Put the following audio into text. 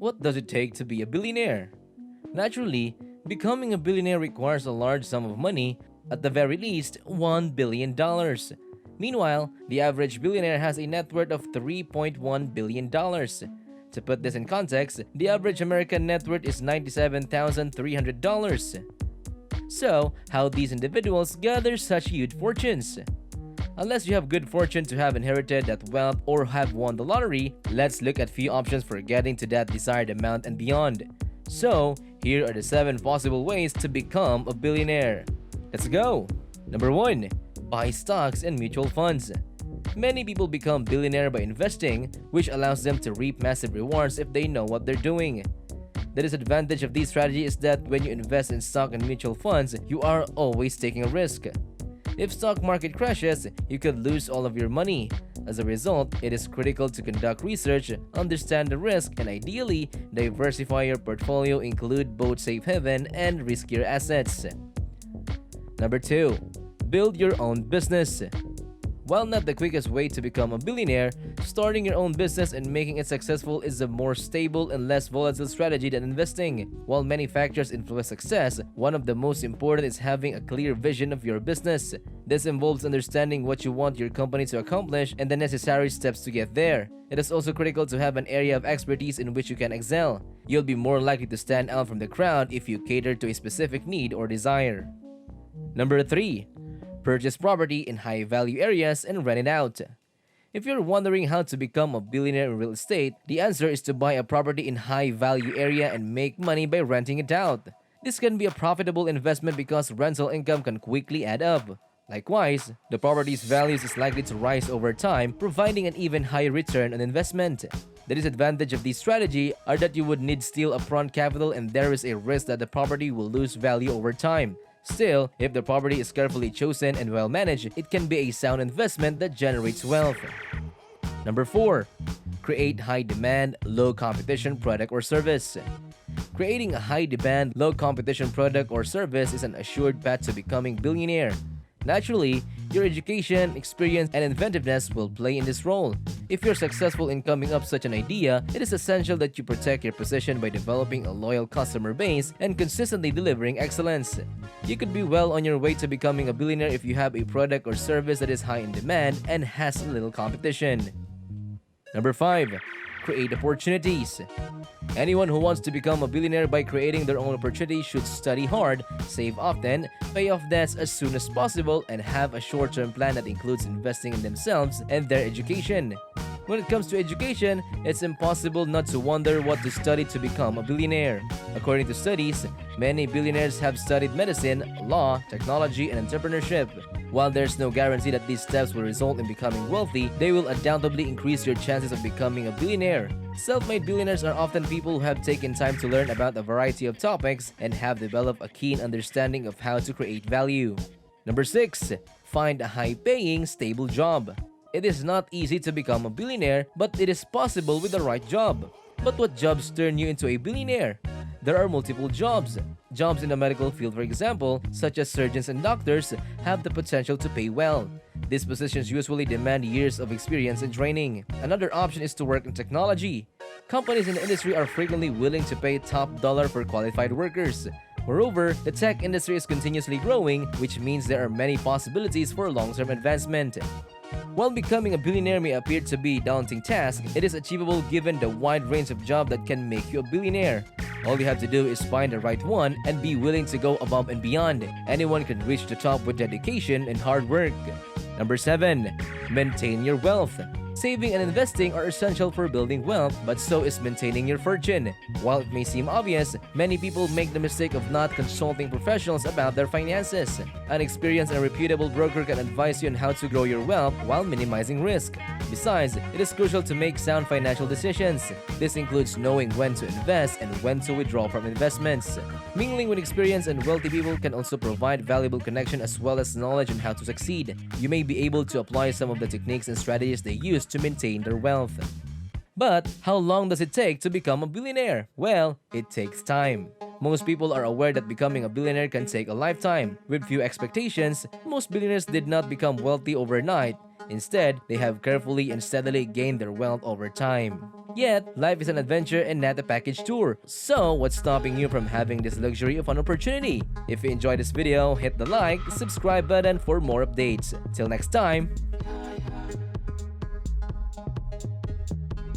What does it take to be a billionaire? Naturally, becoming a billionaire requires a large sum of money, at the very least $1 billion. Meanwhile, the average billionaire has a net worth of $3.1 billion. To put this in context, the average American net worth is $97,300. So, how these individuals gather such huge fortunes? Unless you have good fortune to have inherited that wealth or have won the lottery, let's look at few options for getting to that desired amount and beyond. So, here are the 7 possible ways to become a billionaire. Let's go! Number 1. Buy stocks and mutual funds. Many people become billionaire by investing, which allows them to reap massive rewards if they know what they're doing. The disadvantage of this strategy is that when you invest in stock and mutual funds, you are always taking a risk. If stock market crashes, you could lose all of your money. As a result, it is critical to conduct research, understand the risk, and ideally, diversify your portfolio, include both safe haven and riskier assets. Number 2. Build your own business. While not the quickest way to become a billionaire, starting your own business and making it successful is a more stable and less volatile strategy than investing. While many factors influence success, one of the most important is having a clear vision of your business. This involves understanding what you want your company to accomplish and the necessary steps to get there. It is also critical to have an area of expertise in which you can excel. You'll be more likely to stand out from the crowd if you cater to a specific need or desire. Number 3. Purchase property in high-value areas and rent it out. If you're wondering how to become a billionaire in real estate, the answer is to buy a property in high-value area and make money by renting it out. This can be a profitable investment because rental income can quickly add up. Likewise, the property's values is likely to rise over time, providing an even higher return on investment. The disadvantage of this strategy are that you would need still upfront capital and there is a risk that the property will lose value over time. Still, if the property is carefully chosen and well managed, it can be a sound investment that generates wealth. Number 4. Create high-demand, low-competition product or service. Creating a high-demand, low-competition product or service is an assured path to becoming billionaire. Naturally, your education, experience, and inventiveness will play in this role. If you're successful in coming up such an idea, it is essential that you protect your position by developing a loyal customer base and consistently delivering excellence. You could be well on your way to becoming a billionaire if you have a product or service that is high in demand and has little competition. Number 5. Create opportunities. Anyone who wants to become a billionaire by creating their own opportunities should study hard, save often, pay off debts as soon as possible, and have a short-term plan that includes investing in themselves and their education. When it comes to education, it's impossible not to wonder what to study to become a billionaire. According to studies, many billionaires have studied medicine, law, technology, and entrepreneurship. While there's no guarantee that these steps will result in becoming wealthy, they will undoubtedly increase your chances of becoming a billionaire. Self-made billionaires are often people who have taken time to learn about a variety of topics and have developed a keen understanding of how to create value. Number 6. Find a high-paying, stable job. It is not easy to become a billionaire, but it is possible with the right job. But what jobs turn you into a billionaire? There are multiple jobs. Jobs in the medical field, for example, such as surgeons and doctors, have the potential to pay well. These positions usually demand years of experience and training. Another option is to work in technology. Companies in the industry are frequently willing to pay top dollar for qualified workers. Moreover, the tech industry is continuously growing, which means there are many possibilities for long-term advancement. While becoming a billionaire may appear to be a daunting task, it is achievable given the wide range of jobs that can make you a billionaire. All you have to do is find the right one and be willing to go above and beyond. Anyone can reach the top with dedication and hard work. Number 7. Maintain your wealth. Saving and investing are essential for building wealth, but so is maintaining your fortune. While it may seem obvious, many people make the mistake of not consulting professionals about their finances. An experienced and reputable broker can advise you on how to grow your wealth while minimizing risk. Besides, it is crucial to make sound financial decisions. This includes knowing when to invest and when to withdraw from investments. Mingling with experienced and wealthy people can also provide valuable connection as well as knowledge on how to succeed. You may be able to apply some of the techniques and strategies they use to maintain their wealth. But how long does it take to become a billionaire? Well, it takes time. Most people are aware that becoming a billionaire can take a lifetime. With few expectations, most billionaires did not become wealthy overnight. Instead, they have carefully and steadily gained their wealth over time. Yet, life is an adventure and not a package tour. So, what's stopping you from having this luxury of an opportunity? If you enjoyed this video, hit the like, subscribe button for more updates. Till next time,